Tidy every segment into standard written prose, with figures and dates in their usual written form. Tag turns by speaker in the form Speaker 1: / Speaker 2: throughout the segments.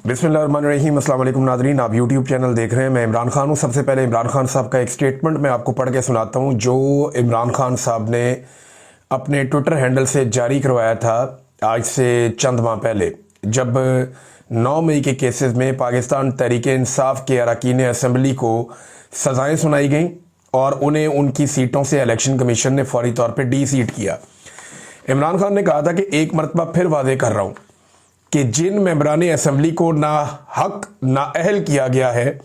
Speaker 1: बिस्मिल्लाहिर्रहमानिर्रहीम। अस्सलाम वालेकुम नाज़रीन, आप यूट्यूब चैनल देख रहे हैं। मैं इमरान खान हूँ। सबसे पहले इमरान खान साहब का एक स्टेटमेंट मैं आपको पढ़ के सुनाता हूँ जो इमरान खान साहब ने अपने ट्विटर हैंडल से जारी करवाया था आज से चंद माह पहले, जब 9 मई के केसेस में पाकिस्तान तहरीक इंसाफ के अरकान असम्बली को सज़ाएँ सुनाई गई और उन्हें उनकी सीटों से इलेक्शन कमीशन ने फौरी तौर पर डी सीट किया। इमरान खान ने कहा था कि एक मरतबा फिर वादे कर रहा हूँ कि जिन मेंबरान असम्बली को ना हक ना अहल किया गया है,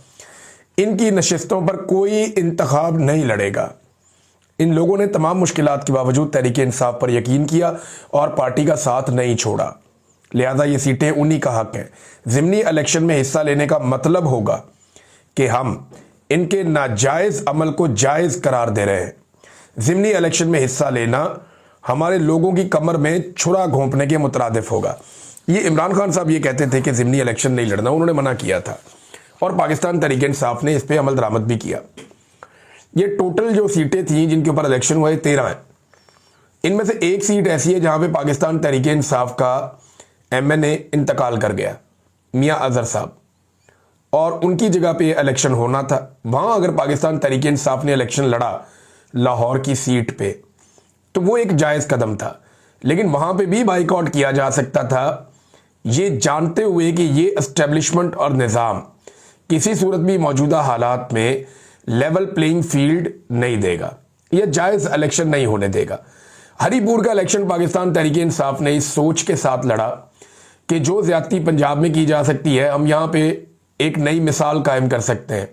Speaker 1: इनकी नशिस्तों पर कोई इंतखाब नहीं लड़ेगा। इन लोगों ने तमाम मुश्किलात के बावजूद तहरीक इंसाफ पर यकीन किया और पार्टी का साथ नहीं छोड़ा, लिहाजा ये सीटें उन्हीं का हक है। ज़िमनी इलेक्शन में हिस्सा लेने का मतलब होगा कि हम इनके नाजायज़ अमल को जायज़ करार दे रहे हैं। ज़िमनी इलेक्शन में हिस्सा लेना हमारे लोगों की कमर में छुरा घोंपने के मुतरादिफ होगा। ये इमरान खान साहब ये कहते थे कि ज़िमनी इलेक्शन नहीं लड़ना, उन्होंने मना किया था और पाकिस्तान तहरीक इंसाफ ने इस पर अमल दरामद भी किया। ये टोटल जो सीटें थीं जिनके ऊपर इलेक्शन हुए 13 हैं। इनमें से एक सीट ऐसी है जहां पे पाकिस्तान तहरीक इंसाफ का MNA इंतकाल कर गया, मियां अजहर साहब, और उनकी जगह पे इलेक्शन होना था। वहां अगर पाकिस्तान तहरीक इंसाफ ने इलेक्शन लड़ा लाहौर की सीट पे तो वो एक जायज़ कदम था, लेकिन वहां पे भी बाइकआउट किया जा सकता था, ये जानते हुए कि ये एस्टेब्लिशमेंट और निज़ाम किसी सूरत भी मौजूदा हालात में लेवल प्लेइंग फील्ड नहीं देगा, यह जायज़ इलेक्शन नहीं होने देगा। हरीपुर का इलेक्शन पाकिस्तान तहरीक इंसाफ ने इस सोच के साथ लड़ा कि जो ज़्यादती पंजाब में की जा सकती है, हम यहाँ पे एक नई मिसाल कायम कर सकते हैं।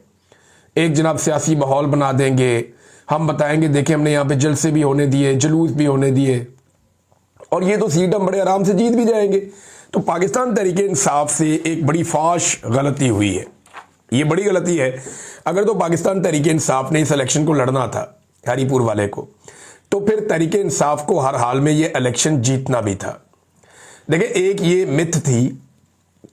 Speaker 1: एक जनाब सियासी माहौल बना देंगे, हम बताएंगे देखें हमने यहाँ पे जलसे भी होने दिए, जुलूस भी होने दिए, और ये तो सीट हम बड़े आराम से जीत भी जाएंगे। तो पाकिस्तान तहरीक इंसाफ से एक बड़ी फाश गलती हुई है। ये बड़ी गलती है। अगर तो पाकिस्तान तहरीक इंसाफ ने इस इलेक्शन को लड़ना था हरीपुर वाले को, तो फिर तहरीक इंसाफ को हर हाल में ये इलेक्शन जीतना भी था। देखिए, एक ये मिथ थी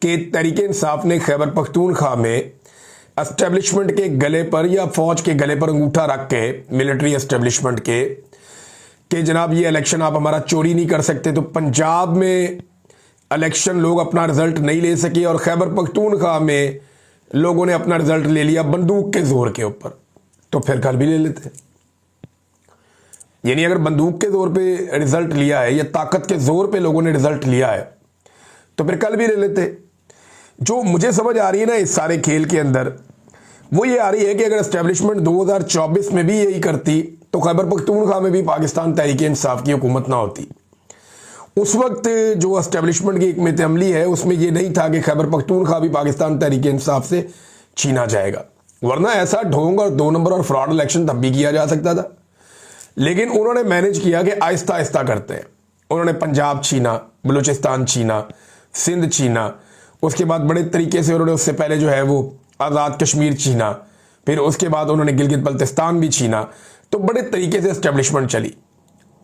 Speaker 1: कि तहरीक इंसाफ ने खैबर पख्तूनख्वा में एस्टेब्लिशमेंट के गले पर या फौज के गले पर अंगूठा रख के, मिलिट्री एस्टेब्लिशमेंट के, कि जनाब ये इलेक्शन आप हमारा चोरी नहीं कर सकते। तो पंजाब में इलेक्शन लोग अपना रिजल्ट नहीं ले सके और खैबर पख्तूनख्वा में लोगों ने अपना रिजल्ट ले लिया बंदूक के जोर के ऊपर, तो फिर कल भी ले लेते। यानी अगर बंदूक के जोर पे रिजल्ट लिया है या ताकत के जोर पे लोगों ने रिजल्ट लिया है तो फिर कल भी ले लेते। जो मुझे समझ आ रही है ना इस सारे खेल के अंदर, वो ये आ रही है कि अगर एस्टेब्लिशमेंट 2024 में भी यही करती तो खैबर पख्तूनख्वा में भी पाकिस्तान तहरीक इंसाफ की हुकूमत ना होती। उस वक्त जो एस्टेब्लिशमेंट की हिकमत अमली है उसमें यह नहीं था कि खैबर पख्तूनख्वा भी पाकिस्तान तहरीक इंसाफ से छीना जाएगा, वरना ऐसा ढोंग और 2 नंबर और फ्रॉड इलेक्शन तब भी किया जा सकता था। लेकिन उन्होंने मैनेज किया कि आहिस्ता आहिस्ता करते हैं। उन्होंने पंजाब छीना, बलूचिस्तान छीना, सिंध छीना, उसके बाद बड़े तरीके से उन्होंने उससे पहले जो है वो आज़ाद कश्मीर छीना, फिर उसके बाद उन्होंने गिलगित बल्तिस्तान भी छीना। तो बड़े तरीके से एस्टेब्लिशमेंट चली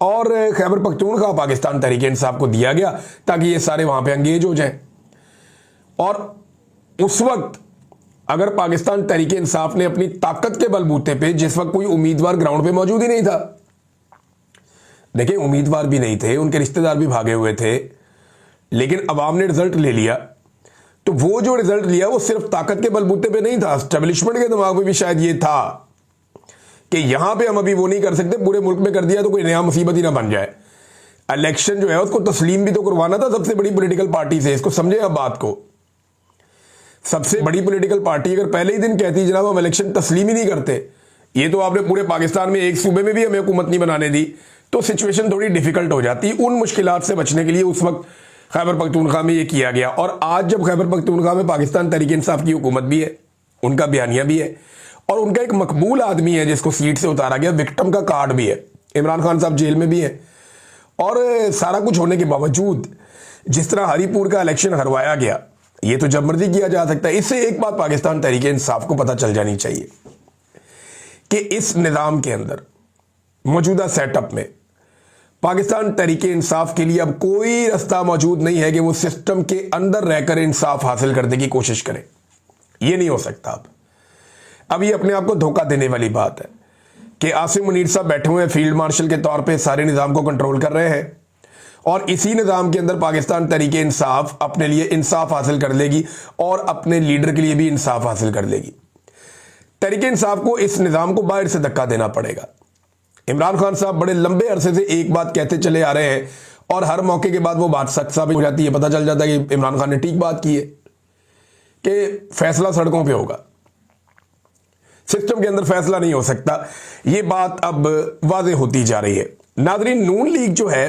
Speaker 1: और खैबर पख्तूनख्वा पाकिस्तान तहरीक इंसाफ को दिया गया ताकि ये सारे वहां पे एंगेज हो जाएं। और उस वक्त अगर पाकिस्तान तहरीक इंसाफ ने अपनी ताकत के बलबूते पे, जिस वक्त कोई उम्मीदवार ग्राउंड पे मौजूद ही नहीं था, देखिए उम्मीदवार भी नहीं थे, उनके रिश्तेदार भी भागे हुए थे, लेकिन अवाम ने रिजल्ट ले लिया, तो वो जो रिजल्ट लिया वो सिर्फ ताकत के बलबूते पे नहीं था, एस्टेब्लिशमेंट के दिमाग में भी शायद ये था कि यहां पे हम अभी वो नहीं कर सकते, पूरे मुल्क में कर दिया तो कोई नया मुसीबत ही ना बन जाए। इलेक्शन जो है उसको तस्लीम भी तो करवाना था सबसे बड़ी पॉलिटिकल पार्टी से। इसको समझे आप बात को। सबसे बड़ी पॉलिटिकल पार्टी अगर पहले ही दिन कहती जनाब हम इलेक्शन तस्लीम ही नहीं करते, ये तो आपने पूरे पाकिस्तान में एक सूबे में भी हमें हुकूमत नहीं बनाने दी, तो सिचुएशन थोड़ी डिफिकल्ट हो जाती। उन मुश्किलात से बचने के लिए उस वक्त खैबर पख्तूनख्वा में ये किया गया। और आज जब खैबर पख्तूनख्वा में पाकिस्तान तहरीक इंसाफ की हुकूमत भी है, उनका बयानिया भी है और उनका एक मकबूल आदमी है जिसको सीट से उतारा गया, विक्टिम का कार्ड भी है, इमरान खान साहब जेल में भी है, और सारा कुछ होने के बावजूद जिस तरह हरीपुर का इलेक्शन हरवाया गया, ये तो जब मर्जी किया जा सकता है। इससे एक बात पाकिस्तान तहरीक इंसाफ को पता चल जानी चाहिए कि इस निज़ाम के अंदर, मौजूदा सेटअप में, पाकिस्तान तहरीक इंसाफ के लिए अब कोई रास्ता मौजूद नहीं है कि वो सिस्टम के अंदर रहकर इंसाफ हासिल करने की कोशिश करें। ये नहीं हो सकता। अब ये अपने आप को धोखा देने वाली बात है कि आसिम मुनीर साहब बैठे हुए हैं फील्ड मार्शल के तौर पे, सारे निज़ाम को कंट्रोल कर रहे हैं और इसी निज़ाम के अंदर पाकिस्तान तहरीक इंसाफ अपने लिए इंसाफ हासिल कर लेगी और अपने लीडर के लिए भी इंसाफ हासिल कर लेगी। तहरीक इंसाफ को इस निज़ाम को बाहर से धक्का देना पड़ेगा। इमरान खान साहब बड़े लंबे अरसे से एक बात कहते चले आ रहे हैं और हर मौके के बाद वो बात सच साबित हो जाती है। पता चल जाता है कि इमरान खान ने ठीक बात की है कि फैसला सड़कों पे होगा, सिस्टम के अंदर फैसला नहीं हो सकता। ये बात अब वाज़ेह होती जा रही है। नाज़रीन, नून लीग जो है,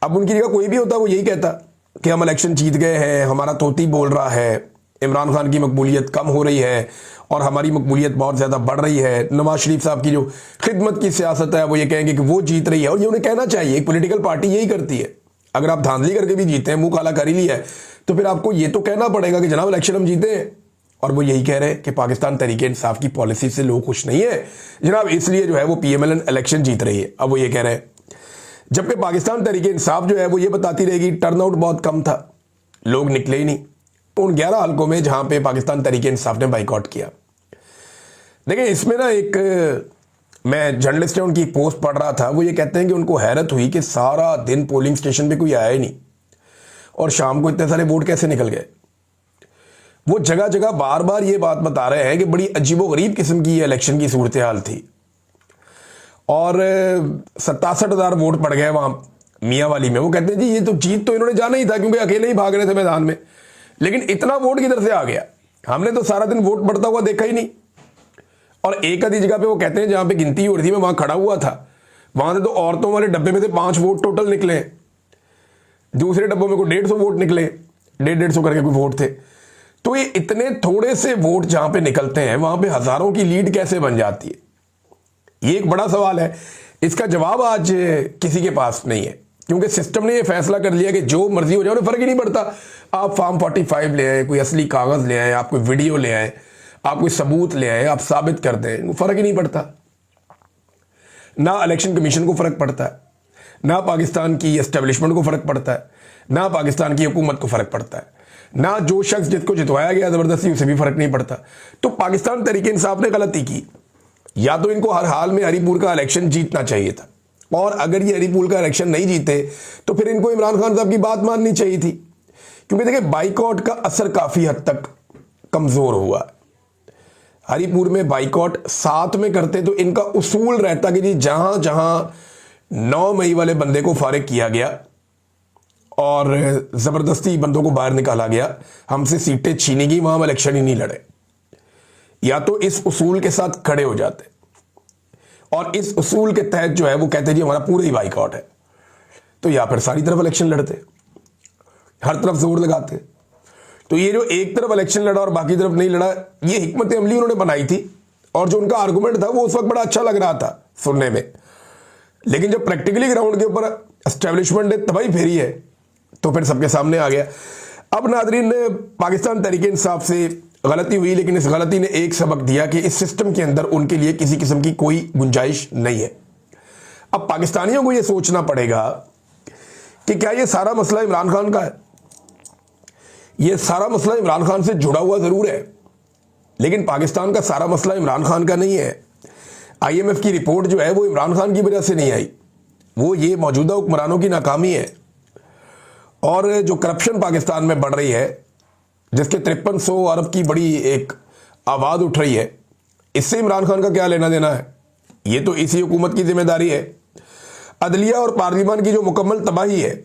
Speaker 1: अब उनकी जगह कोई भी होता वो यही कहता कि हम इलेक्शन जीत गए हैं, हमारा तोती बोल रहा है, इमरान खान की मकबूलियत कम हो रही है और हमारी मकबूलियत बहुत ज़्यादा बढ़ रही है। नवाज शरीफ साहब की जो खिदमत की सियासत है वो ये कहेंगे कि वो जीत रही है, और ये उन्हें कहना चाहिए। एक पॉलिटिकल पार्टी यही करती है। अगर आप धांधली करके भी जीते हैं, मुंह काला कर ही लिया है, तो फिर आपको ये तो कहना पड़ेगा कि जनाब इलेक्शन हम जीते हैं। और वो यही कह रहे हैं कि पाकिस्तान तहरीक इंसाफ की पॉलिसी से लोग खुश नहीं है जनाब, इसलिए जो है वो PMLN इलेक्शन जीत रही है। अब वो ये कह रहे हैं, जबकि पाकिस्तान तहरीक इंसाफ जो है वो ये बताती रहेगी टर्नआउट बहुत कम था, लोग निकले ही नहीं उन 11 हलकों में जहां पे पाकिस्तान तहरीक इंसाफ ने बाइकआउट किया। देखिए, इसमें ना एक मैं जर्नलिस्ट है उनकी एक पोस्ट पढ़ रहा था, वो ये कहते हैं कि उनको हैरत हुई कि सारा दिन पोलिंग स्टेशन पे कोई आया ही नहीं और शाम को इतने सारे वोट कैसे निकल गए। वो जगह जगह बार बार ये बात बता रहे हैं कि बड़ी अजीबोगरीब किस्म की इलेक्शन की सूरत हाल थी और 67,000 वोट पड़ गए वहां मियाँ वाली में। वो कहते हैं जी ये तो जीत तो इन्होंने जाना ही था क्योंकि अकेले ही भाग रहे थे मैदान में, लेकिन इतना वोट किधर से आ गया, हमने तो सारा दिन वोट पड़ता हुआ देखा ही नहीं। और एक आधी जगह पे वो कहते हैं जहां पे गिनती हो रही थी, मैं वहां खड़ा हुआ था, वहां से तो औरतों वाले डब्बे में से 5 वोट टोटल निकले, दूसरे डब्बों में को 150 वोट निकले, 150 करके कोई वोट थे। तो ये इतने थोड़े से वोट जहां पे निकलते हैं वहां पे हजारों की लीड कैसे बन जाती है, ये एक बड़ा सवाल है। इसका जवाब आज किसी के पास नहीं है, क्योंकि सिस्टम ने ये फैसला कर लिया कि जो मर्जी हो जाए, उन्हें फर्क ही नहीं पड़ता। आप फॉर्म 45 ले आए, कोई असली कागज ले आए, आप कोई वीडियो ले आए, आप कोई सबूत ले आए, आप साबित कर दें, इनको फर्क ही नहीं पड़ता। ना इलेक्शन कमीशन को फर्क पड़ता है, ना पाकिस्तान की एस्टेब्लिशमेंट को फर्क पड़ता है, ना पाकिस्तान की हुकूमत को फर्क पड़ता है, ना जो शख्स जिसको जितवाया गया जबरदस्ती उसे भी फर्क नहीं पड़ता। तो पाकिस्तान तहरीक इंसाफ ने गलती की, या तो इनको हर हाल में हरीपुर का इलेक्शन जीतना चाहिए था, और अगर ये हरीपुर का इलेक्शन नहीं जीते तो फिर इनको इमरान खान साहब की बात माननी चाहिए थी। क्योंकि देखिए, बाइकआउट का असर काफी हद तक कमजोर हुआ। हरीपुर में बाइकआउट साथ में करते तो इनका उसूल रहता कि जी जहां जहां 9 मई वाले बंदे को फारिग किया गया और जबरदस्ती बंदों को बाहर निकाला गया, हमसे सीटें छीनी गई, वहां हम इलेक्शन ही नहीं लड़े। या तो इस उसूल के साथ खड़े हो जाते और इस उसूल के तहत जो है वो कहते जी हमारा पूरा ही बाइकआउट है, तो या फिर सारी तरफ इलेक्शन लड़ते, हर तरफ जोर लगाते। तो ये जो एक तरफ इलेक्शन लड़ा और बाकी तरफ नहीं लड़ा, ये हिकमत अमली उन्होंने बनाई थी, और जो उनका आर्गुमेंट था वो उस वक्त बड़ा अच्छा लग रहा था सुनने में, लेकिन जब प्रैक्टिकली ग्राउंड के ऊपर एस्टेब्लिशमेंट ने तबाही फेरी है तो फिर सबके सामने आ गया। अब नाजरीन, पाकिस्तान तहरीक इंसाफ से गलती हुई, लेकिन इस गलती ने एक सबक दिया कि इस सिस्टम के अंदर उनके लिए किसी किस्म की कोई गुंजाइश नहीं है। अब पाकिस्तानियों को यह सोचना पड़ेगा कि क्या यह सारा मसला इमरान खान का है। यह सारा मसला इमरान खान से जुड़ा हुआ जरूर है, लेकिन पाकिस्तान का सारा मसला इमरान खान का नहीं है। IMF की रिपोर्ट जो है वो इमरान खान की वजह से नहीं आई, वो ये मौजूदा हुक्मरानों की नाकामी है। और जो करप्शन पाकिस्तान में बढ़ रही है, जिसके 5300 अरब की बड़ी एक आवाज़ उठ रही है, इससे इमरान खान का क्या लेना देना है, ये तो इसी हुकूमत की जिम्मेदारी है। अदलिया और पार्लियामान की जो मुकम्मल तबाही है,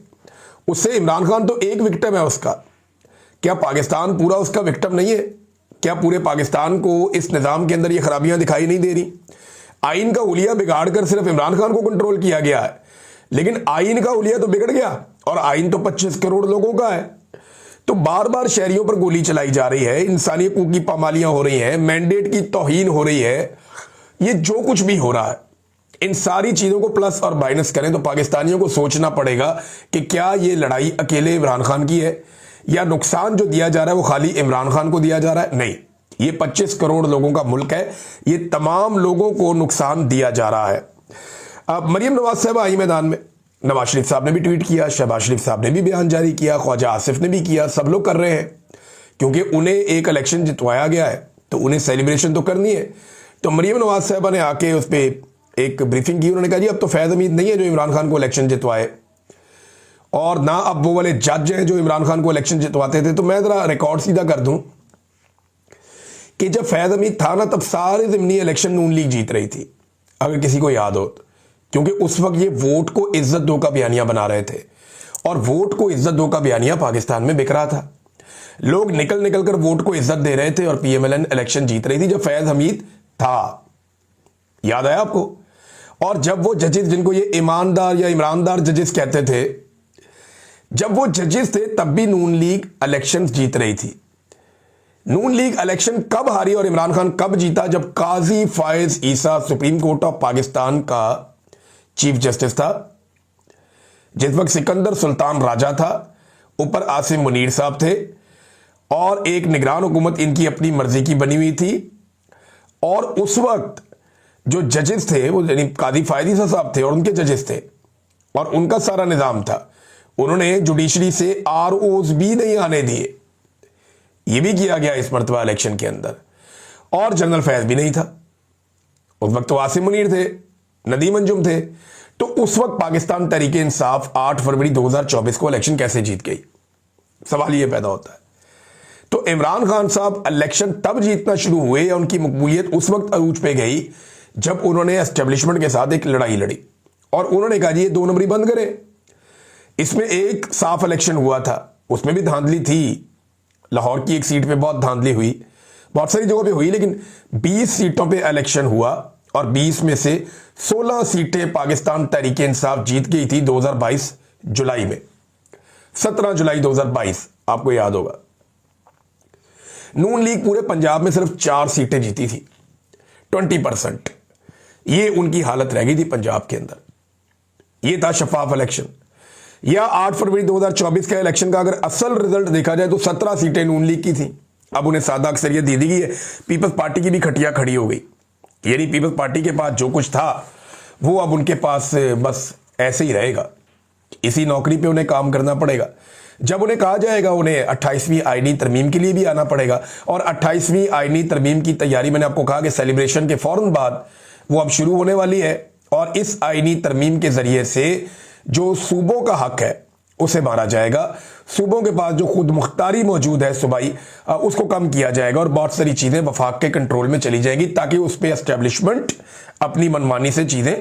Speaker 1: उससे इमरान खान तो एक विक्टिम है उसका। क्या पाकिस्तान पूरा उसका विक्टिम नहीं है? क्या पूरे पाकिस्तान को इस निज़ाम के अंदर ये खराबियां दिखाई नहीं दे रही? आइन का हुलिया बिगाड़ कर सिर्फ इमरान खान को कंट्रोल किया गया है, लेकिन आइन का हुलिया तो बिगड़ गया, और आइन तो 25 करोड़ लोगों का है। तो बार बार शहरियों पर गोली चलाई जा रही है, इंसानी हकूक की पामालियां हो रही हैं, मैंडेट की तौहीन हो रही है। ये जो कुछ भी हो रहा है, इन सारी चीजों को प्लस और माइनस करें तो पाकिस्तानियों को सोचना पड़ेगा कि क्या ये लड़ाई अकेले इमरान खान की है, या नुकसान जो दिया जा रहा है वो खाली इमरान खान को दिया जा रहा है। नहीं, ये 25 करोड़ लोगों का मुल्क है, ये तमाम लोगों को नुकसान दिया जा रहा है। अब मरियम नवाज साहब आई मैदान में, नवाज शरीफ साहब ने भी ट्वीट किया, शहबाज शरीफ साहब ने भी बयान जारी किया, ख्वाजा आसिफ ने भी किया, सब लोग कर रहे हैं, क्योंकि उन्हें एक इलेक्शन जितवाया गया है तो उन्हें सेलिब्रेशन तो करनी है। तो मरियम नवाज साहबा ने आके उस पर एक ब्रीफिंग की, उन्होंने कहा जी अब तो फैज़ उम्मीद नहीं है जो इमरान खान को इलेक्शन जितवाए, और ना अब वो वाले जज हैं जो इमरान खान को इलेक्शन जितवाते थे। तो मैं जरा रिकॉर्ड सीधा कर दूं कि जब फैज हमीद था ना, तब सारे ज़िमनी इलेक्शन नून लीग जीत रही थी, अगर किसी को याद हो तो। क्योंकि उस वक्त ये वोट को इज्जत दो का बयानिया बना रहे थे, और वोट को इज्जत दो का बयानिया पाकिस्तान में बिक रहा था। लोग निकल निकल कर वोट को इज्जत दे रहे थे और पीएमएलएन इलेक्शन जीत रही थी जब फैज हमीद था। याद आया आपको? और जब वो जजेस, जिनको ये ईमानदार या इमरानदार जजेस कहते थे, जब वो जजेस थे तब भी नून लीग इलेक्शन जीत रही थी। नून लीग इलेक्शन कब हारी और इमरान खान कब जीता? जब काजी फायज ईसा सुप्रीम कोर्ट ऑफ पाकिस्तान का चीफ जस्टिस था, जिस वक्त सिकंदर सुल्तान राजा था, ऊपर आसिम मुनीर साहब थे, और एक निगरान हुकूमत इनकी अपनी मर्जी की बनी हुई थी। और उस वक्त जो जजेस थे वो यानी काजी फायज ईसा साहब थे और उनके जजेस थे, और उनका सारा निज़ाम था। उन्होंने जुडिशरी से आरओज भी नहीं आने दिए। ये भी किया गया इस मरतबा इलेक्शन के अंदर। और जनरल फैज भी नहीं था उस वक्त, तो आसिम मुनीर थे, नदीम अंजुम थे। तो उस वक्त पाकिस्तान तहरीक इंसाफ 8 फरवरी 2024 को इलेक्शन कैसे जीत गई? सवाल ये पैदा होता है। तो इमरान खान साहब इलेक्शन तब जीतना शुरू हुए, या उनकी मकबूलियत उस वक्त अरूज पे गई जब उन्होंने एस्टेब्लिशमेंट के साथ एक लड़ाई लड़ी और उन्होंने कहा जी ये 2 नंबरी बंद करें। इसमें एक साफ इलेक्शन हुआ था, उसमें भी धांधली थी। लाहौर की एक सीट पे बहुत धांधली हुई, बहुत सारी जगहों पे हुई, लेकिन 20 सीटों पे इलेक्शन हुआ और 20 में से 16 सीटें पाकिस्तान तहरीक इंसाफ जीत गई थी 2022 जुलाई में। 17 जुलाई 2022 आपको याद होगा। नून लीग पूरे पंजाब में सिर्फ 4 सीटें जीती थी, 20%। ये उनकी हालत रह गई थी पंजाब के अंदर। ये था शफाफ इलेक्शन। या 8 फरवरी 2024 का इलेक्शन का अगर असल रिजल्ट देखा जाए तो 17 सीटें नून लीग की थी। अब उन्हें सादा अक्सरियत दे दी गई है। पीपल्स पार्टी की भी खटिया खड़ी हो गई, यानी पीपल्स पार्टी के पास जो कुछ था वो अब उनके पास बस ऐसे ही रहेगा। इसी नौकरी पे उन्हें काम करना पड़ेगा। जब उन्हें कहा जाएगा उन्हें 28वीं आईनी तरमीम के लिए भी आना पड़ेगा, और 28वीं आईनी तरमीम की तैयारी मैंने आपको कहा कि सेलिब्रेशन के फौरन बाद वो अब शुरू होने वाली है। और इस आईनी तरमीम के जरिए से जो सूबों का हक है उसे मारा जाएगा। सूबों के पास जो खुद मुख्तारी मौजूद है सूबाई, उसको कम किया जाएगा और बहुत सारी चीजें वफाक के कंट्रोल में चली जाएगी, ताकि उस पर एस्टेब्लिशमेंट अपनी मनमानी से चीजें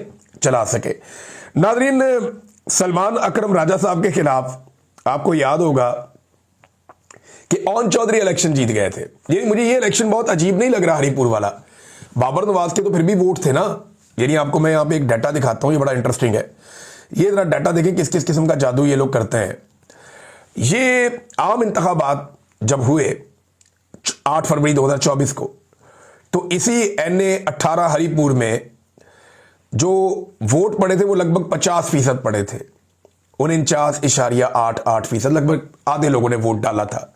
Speaker 1: चला सके। नाजरीन, सलमान अकरम राजा साहब के खिलाफ आपको याद होगा कि ओन चौधरी इलेक्शन जीत गए थे। ये मुझे ये इलेक्शन बहुत अजीब नहीं लग रहा हरीपुर वाला। बाबर नवाज के तो फिर भी वोट थे ना। यानी आपको मैं यहां पे एक डाटा दिखाता हूं, ये बड़ा इंटरेस्टिंग है। ये जरा डाटा देखें किस किस किस्म का जादू ये लोग करते हैं। ये आम इंतखाबात जब हुए 8 फरवरी 2024 को, तो इसी NA 18 हरीपुर में जो वोट पड़े थे वो लगभग 50% पड़े थे। 49.88%, लगभग आधे लोगों ने वोट डाला था।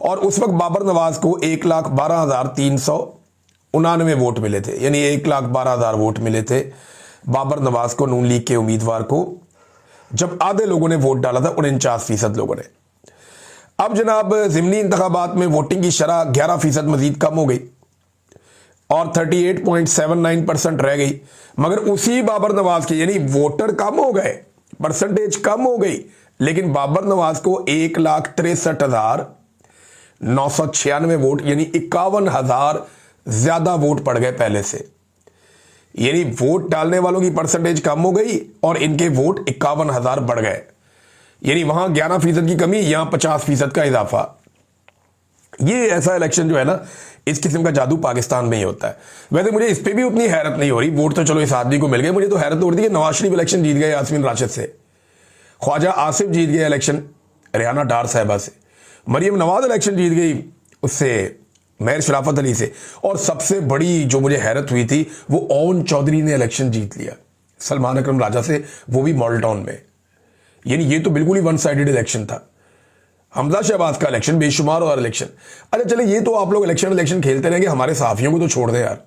Speaker 1: और उस वक्त बाबर नवाज को 1,12,399 वोट मिले थे, यानी 1,12,000 वोट मिले थे बाबर नवाज को, नून लीग के उम्मीदवार को, जब आधे लोगों ने वोट डाला था 49% लोगों ने। अब जनाब ज़िमनी इंतखाबात में वोटिंग की शरह 11% मजीद कम हो गई और 38.79% रह गई। मगर उसी बाबर नवाज के, यानी वोटर कम हो गए, परसेंटेज कम हो गई, लेकिन बाबर नवाज को 1,63,996 वोट, यानी 51,000 ज्यादा वोट पड़ गए पहले से। यानी वोट डालने वालों की परसेंटेज कम हो गई और इनके वोट 51,000 बढ़ गए। यानी वहां 11% की कमी, यहां 50% का इजाफा। ये ऐसा इलेक्शन जो है ना, इस किस्म का जादू पाकिस्तान में ही होता है। वैसे मुझे इस पे भी उतनी हैरत नहीं हो रही, वोट तो चलो इस आदमी को मिल गए। मुझे तो हैरत हो रही थी कि नवाज शरीफ इलेक्शन जीत गए यास्मीन राशिद से, ख्वाजा आसिफ जीत गया इलेक्शन रेहाना डार साहिबा से, मरियम नवाज इलेक्शन जीत गई उससे, महर शराफत अली से, और सबसे बड़ी जो मुझे हैरत हुई थी वो ओन चौधरी ने इलेक्शन जीत लिया सलमान अकरम राजा से, वो भी मॉडल टाउन में। यानी ये तो बिल्कुल ही वन साइडेड इलेक्शन था। हमजा शहबाज का इलेक्शन, बेशुमार और इलेक्शन। अच्छा चले, ये तो आप लोग इलेक्शन खेलते रहेंगे, हमारे सहाफियों को तो छोड़ दें यार।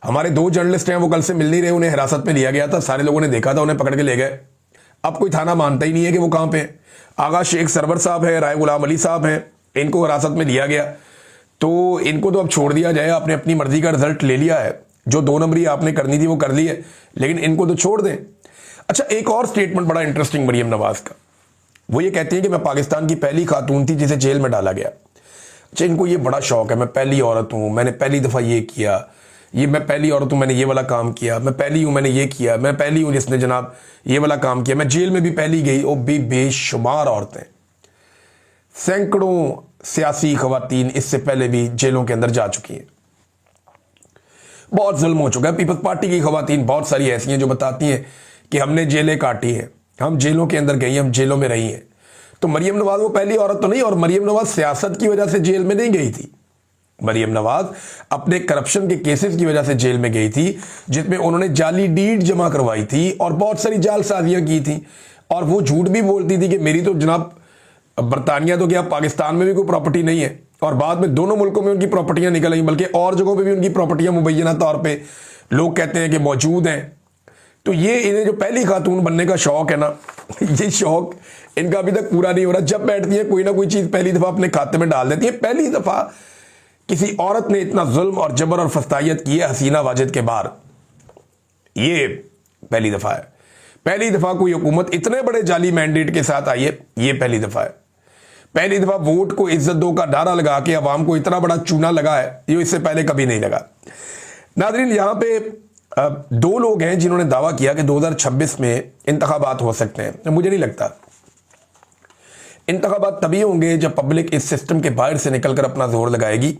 Speaker 1: हमारे 2 जर्नलिस्ट हैं, वो कल से मिल नहीं रहे, उन्हें हिरासत में लिया गया था, सारे लोगों ने देखा था, उन्हें पकड़ के ले गए। अब कोई थाना मानता ही नहीं है कि वो कहां पे। आगा शेख सरवर साहब है, राय गुलाम अली साहब हैं, इनको हिरासत में लिया गया, तो इनको तो अब छोड़ दिया जाए। आपने अपनी मर्जी का रिजल्ट ले लिया है, जो 2 नंबरी आपने करनी थी वो कर ली है, लेकिन इनको तो छोड़ दें। अच्छा, एक और स्टेटमेंट बड़ा इंटरेस्टिंग मरियम नवाज का, वो ये कहती है कि मैं पाकिस्तान की पहली खातून थी जिसे जेल में डाला गया। अच्छा, इनको ये बड़ा शौक है, मैं पहली औरत हूँ, मैंने पहली दफ़ा ये किया, ये मैं पहली औरत हूँ, मैंने ये वाला काम किया, मैं पहली हूँ, मैंने ये किया, मैं पहली हूँ जिसने जनाब ये वाला काम किया, मैं जेल में भी पहली गई। और भी बेशुमार औरतें, सैकड़ों सियासी खवातीन इससे पहले भी जेलों के अंदर जा चुकी हैं। बहुत जुल्म हो चुका है। पीपल्स पार्टी की खवातीन बहुत सारी ऐसी हैं जो बताती हैं कि हमने जेलें काटी हैं, हम जेलों के अंदर गई, हम जेलों में रही हैं। तो मरियम नवाज वो पहली औरत तो नहीं, और मरियम नवाज सियासत की वजह से जेल में नहीं गई थी। मरियम नवाज अपने करप्शन के केसेस की वजह से जेल में गई थी, जिसमें उन्होंने जाली डीड जमा करवाई थी और बहुत सारी जालसाजियां की थी। और वो झूठ भी बोलती थी कि मेरी तो जनाब बरतानिया तो क्या, पाकिस्तान में भी कोई प्रॉपर्टी नहीं है। और बाद में दोनों मुल्कों में उनकी प्रॉपर्टियां निकल आई, बल्कि और जगहों पे भी उनकी प्रॉपर्टियां मुबैना तौर पे लोग कहते हैं कि मौजूद हैं। तो ये इन्हें जो पहली खातून बनने का शौक है ना, ये शौक इनका अभी तक पूरा नहीं हो रहा। जब बैठती है कोई ना कोई चीज पहली दफा अपने खाते में डाल देती है। पहली दफा किसी औरत ने इतना जुल्म और जबर और फस्तायत की है हसीना वाजिद के बाहर, ये पहली दफा है। पहली दफा कोई हुकूमत इतने बड़े जाली मैंडेट के साथ आई है, ये पहली दफा है। पहली दफा वोट को इज्जत दो का नारा लगा के अवाम को इतना बड़ा चूना लगा है, ये इससे पहले कभी नहीं लगा। नाज़रीन, यहां पे दो लोग हैं जिन्होंने दावा किया कि 2026 में इंतखाबात हो सकते हैं। मुझे नहीं लगता इंतखाबात तभी होंगे जब पब्लिक इस सिस्टम के बाहर से निकलकर अपना जोर लगाएगी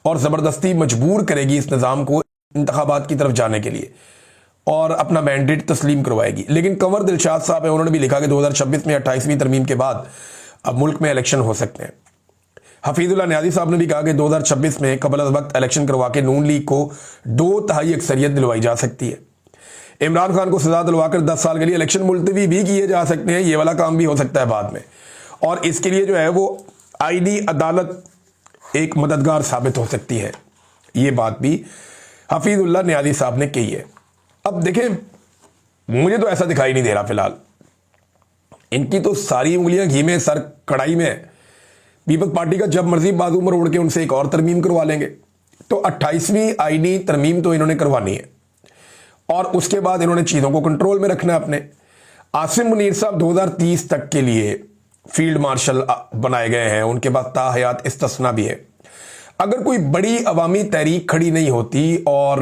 Speaker 1: और जबरदस्ती मजबूर करेगी इस निज़ाम को इंतखाबात की तरफ जाने के लिए और अपना मैंडेट तस्लीम करवाएगी। लेकिन कंवर दिलशाद साहब है, उन्होंने भी लिखा कि 2026 में 28वीं तरमीम के बाद अब मुल्क में इलेक्शन हो सकते हैं। हफीजुल्लाह न्याजी साहब ने भी कहा कि 2026 में कबल अज़ वक्त इलेक्शन करवा के नून लीग को 2/3 अक्सरियत दिलवाई जा सकती है। इमरान खान को सजा दिलवाकर 10 साल के लिए इलेक्शन मुलतवी भी किए जा सकते हैं। ये वाला काम भी हो सकता है बाद में, और इसके लिए जो है वो आईनी अदालत एक मददगार साबित हो सकती है। ये बात भी हफीजुल्लाह न्याजी साहब ने कही है। अब देखें, मुझे तो ऐसा दिखाई नहीं दे रहा फिलहाल, इनकी तो सारी उंगलियां घी में, सर कढ़ाई में है। पीपल्स पार्टी का जब मर्जी बाजू मरोड़ के उनसे एक और तरमीम करवा लेंगे। तो 28वीं आईनी तरमीम तो इन्होंने करवानी है और उसके बाद इन्होंने चीज़ों को कंट्रोल में रखना है अपने। आसिम मुनीर साहब 2030 तक के लिए फील्ड मार्शल बनाए गए हैं, उनके पास ताहयात इस्तिस्ना भी है। अगर कोई बड़ी अवामी तहरीक खड़ी नहीं होती और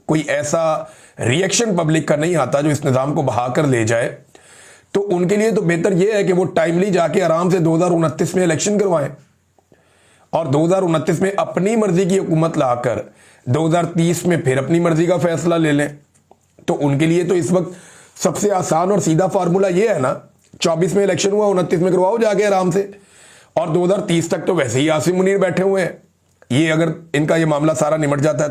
Speaker 1: कोई ऐसा रिएक्शन पब्लिक का नहीं आता जो इस निज़ाम को बहा कर ले जाए, तो उनके लिए तो बेहतर यह है कि वो टाइमली जाके आराम से 2029 में इलेक्शन करवाएं और 2029 में अपनी मर्जी की हुकूमत लाकर 2030 में फिर अपनी मर्जी का फैसला ले लें। तो उनके लिए तो इस वक्त सबसे आसान और सीधा फार्मूला ये है ना, 24 में इलेक्शन हुआ, 29 में करवाओ जाके आराम से, और 2030 तक तो वैसे ही आसिम मुनीर बैठे हुए हैं। ये अगर इनका ये मामला सारा निमट जाता है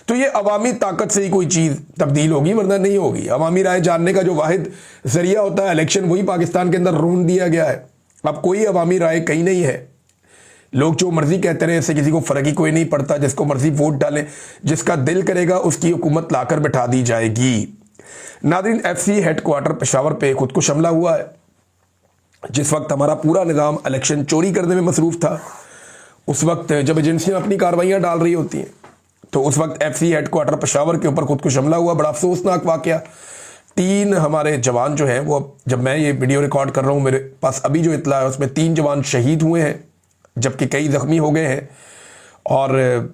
Speaker 1: तो ये अवामी ताकत से ही कोई चीज़ तब्दील होगी, वरना नहीं होगी। अवामी राय जानने का जो वाहिद जरिया होता है इलेक्शन, वही पाकिस्तान के अंदर रोन दिया गया है। अब कोई अवामी राय कहीं नहीं है। लोग जो मर्जी कहते रहे, इससे किसी को फर्क ही कोई नहीं पड़ता। जिसको मर्जी वोट डालें, जिसका दिल करेगा उसकी हुकूमत लाकर बैठा दी जाएगी। नाज़रीन, FC हेडक्वार्टर पेशावर पे खुद को हमला हुआ है। जिस वक्त हमारा पूरा निज़ाम इलेक्शन चोरी करने में मसरूफ था, उस वक्त जब एजेंसियां अपनी कार्रवाइयां डाल रही होती हैं, तो उस वक्त FC हेडक्वार्टर पेशावर के ऊपर खुद को हमला हुआ। बड़ा अफसोसनाक वाकया। 3 हमारे जवान जो हैं, वो जब मैं ये वीडियो रिकॉर्ड कर रहा हूँ, मेरे पास अभी जो इतला है उसमें 3 जवान शहीद हुए हैं, जबकि कई जख्मी हो गए हैं। और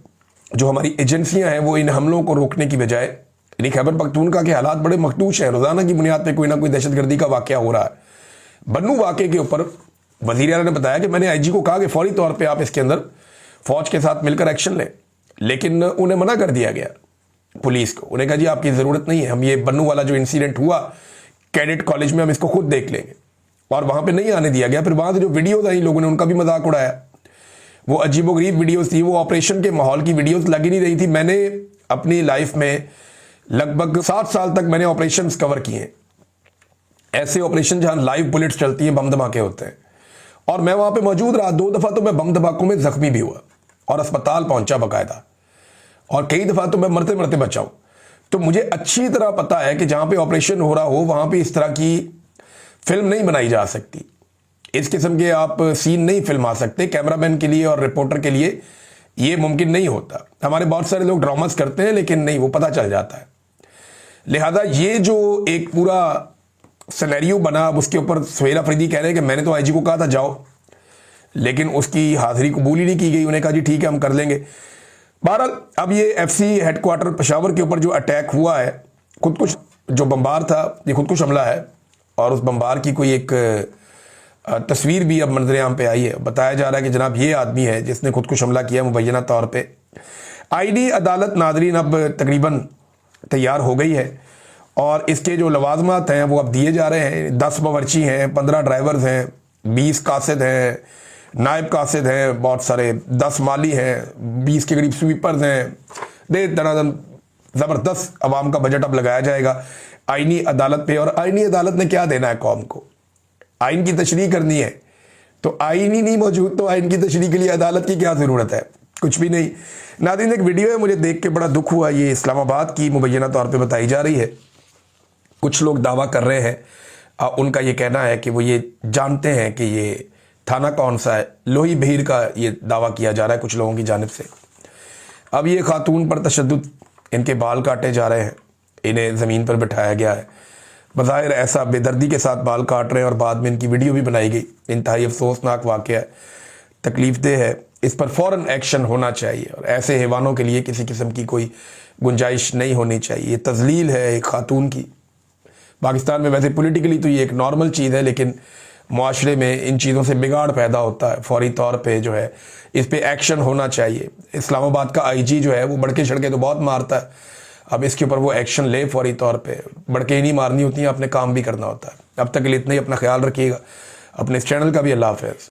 Speaker 1: जो हमारी एजेंसियां हैं वो इन हमलों को रोकने की बजाय, यानी खैबर पख्तूनख्वा के हालात बड़े मखदूश हैं। रोजाना की बुनियाद पर कोई ना कोई दहशतगर्दी का वाकया हो रहा है। बन्नू वाकये के ऊपर वज़ीर आला ने बताया कि मैंने IG को कहा कि फौरी तौर पे आप इसके अंदर फौज के साथ मिलकर एक्शन लें, लेकिन उन्हें मना कर दिया गया पुलिस को। उन्हें कहा जी आपकी ज़रूरत नहीं है, हम ये बन्नू वाला जो इंसिडेंट हुआ कैडेट कॉलेज में, हम इसको खुद देख लेंगे, और वहाँ पे नहीं आने दिया गया। फिर वहाँ से जो वीडियोज़ आई, लोगों ने उनका भी मजाक उड़ाया। वो अजीबोगरीब वीडियोज़ थी, वो ऑपरेशन के माहौल की वीडियोज़ लगी नहीं रही थी। मैंने अपनी लाइफ में लगभग 7 साल तक मैंने ऑपरेशन कवर किए, ऐसे ऑपरेशन जहाँ लाइव बुलेट्स चलती हैं, बम धमाके होते हैं, और मैं वहां पे मौजूद रहा। 2 दफा तो मैं बम धमाकों में जख्मी भी हुआ और अस्पताल पहुंचा बाकायदा, और कई दफा तो मैं मरते मरते बचा हूं। तो मुझे अच्छी तरह पता है कि जहां पे ऑपरेशन हो रहा हो वहां पे इस तरह की फिल्म नहीं बनाई जा सकती। इस किस्म के आप सीन नहीं फिल्मा सकते। कैमरामैन के लिए और रिपोर्टर के लिए ये मुमकिन नहीं होता। हमारे बहुत सारे लोग ड्रामास करते हैं, लेकिन नहीं, वो पता चल जाता है। लिहाजा ये जो एक पूरा सिनेरियो बना, अब उसके ऊपर सुहेल अफरीदी कह रहे हैं कि मैंने तो आईजी को कहा था जाओ, लेकिन उसकी हाजिरी कबूल ही नहीं की गई। उन्हें कहा जी ठीक है हम कर लेंगे। बहरहाल अब ये एफसी हेडक्वार्टर पेशावर के ऊपर जो अटैक हुआ है, खुदकुश जो बम्बार था, ये खुदकुश हमला है और उस बम्बार की कोई एक तस्वीर भी अब मंजर आम पे आई है। बताया जा रहा है कि जनाब ये आदमी है जिसने खुदकुश हमला किया मुबैना तौर पे। आईनी अदालत नादरीन अब तकरीबन तैयार हो गई है और इसके जो लवाजमात हैं वो अब दिए जा रहे हैं। 10 बावर्ची हैं, 15 ड्राइवर्स हैं, 20 कासिद हैं, नायब कासिद हैं, बहुत सारे 10 माली हैं, 20 के करीब स्वीपर्स हैं। दनादन ज़बरदस्त अवाम का बजट अब लगाया जाएगा आईनी अदालत पे। और आईनी अदालत ने क्या देना है कौम को? आइन की तशरीह करनी है, तो आइन ही नहीं मौजूद तो आइन की तशरीह के लिए अदालत की क्या ज़रूरत है? कुछ भी नहीं। नाज़रीन, एक वीडियो है, मुझे देख के बड़ा दुख हुआ। ये इस्लामाबाद की मुबैना तौर पे बताई जा रही है। कुछ लोग दावा कर रहे हैं, उनका ये कहना है कि वो ये जानते हैं कि ये थाना कौन सा है। लोही बहीर का ये दावा किया जा रहा है कुछ लोगों की जानिब से। अब ये खातून पर तशद्दुद, इनके बाल काटे जा रहे हैं, इन्हें ज़मीन पर बिठाया गया है। बज़ाहिर ऐसा बेदर्दी के साथ बाल काट रहे हैं और बाद में इनकी वीडियो भी बनाई गई। इंतहाई अफसोसनाक वाक़या है, तकलीफ़देह है। इस पर फ़ौरन एक्शन होना चाहिए और ऐसे हैवानों के लिए किसी किस्म की कोई गुंजाइश नहीं होनी चाहिए। ये तज़लील है एक खातून की। पाकिस्तान में वैसे पॉलिटिकली तो ये एक नॉर्मल चीज़ है, लेकिन मुआशरे में इन चीज़ों से बिगाड़ पैदा होता है। फौरी तौर पे जो है इस पे एक्शन होना चाहिए। इस्लामाबाद का आईजी जो है वो बड़के छड़के तो बहुत मारता है, अब इसके ऊपर वो एक्शन ले फौरी तौर पे। बड़के ही नहीं मारनी होती हैं, अपने काम भी करना होता है। अब तक के लिए इतना ही, अपना ख्याल रखिएगा, अपने इस चैनल का भी। अल्लाह हाफ़िज़।